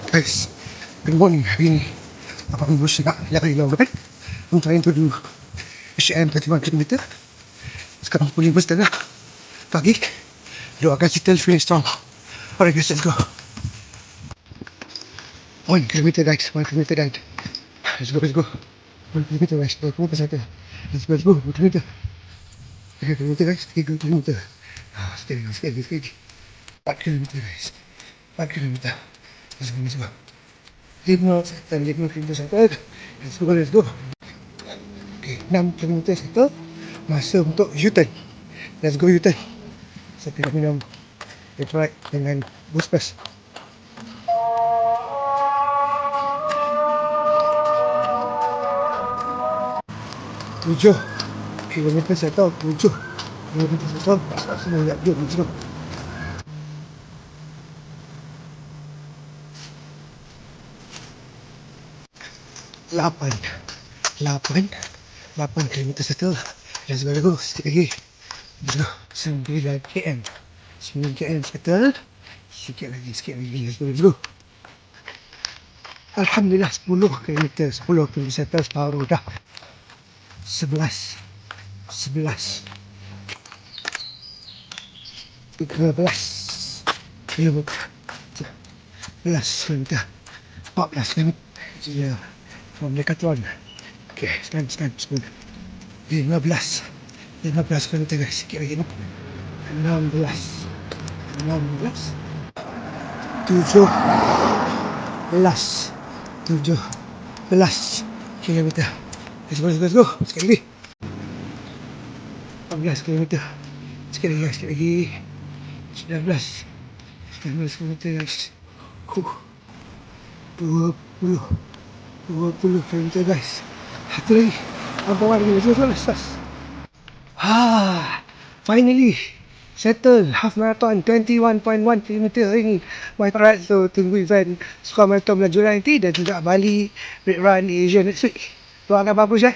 Guys, good morning. Hari ni Abang Bus nak lari kan. I'm trying to do HM 31 km. Sekarang pukul 5:30 pagi. Doakan kita finish strong. Alright guys, let's go. 1 km guys, 1 km down. Let's go, let's go. 1 km guys, 20%. Let's go, let's go. 1 km. 3 km guys, 3 km. Steady. 4 km guys. 4 km. Let's go, let's go. 5 km settle. Let's go. Okay, 6 km settle. Masa untuk U-turn. Let's go U-turn. Saya kena minum electrolyte dengan boost plus. 7 km settle. 7 km settle. Semua lihat dia macam 8 km settle. Let's go. Sikit lagi. Let's go. 9 km. 9 km settle. Sikit lagi. Let's go. Alhamdulillah 10 km settle separuh dah. 11 13 km 14 km from Decathlon. Okay, spend 15 km guys, sikit lagi 16 17 km. Let's go. Sikit lagi 18 km. Sikit lagi 19 km guys. 20 km guys. Satu lagi. Let's finally settle half marathon 21.1 km ini. My part, so tunggu event Square Marathon bulan Julai nanti dan juga Bali Red Run Asia next week. Doakan bagus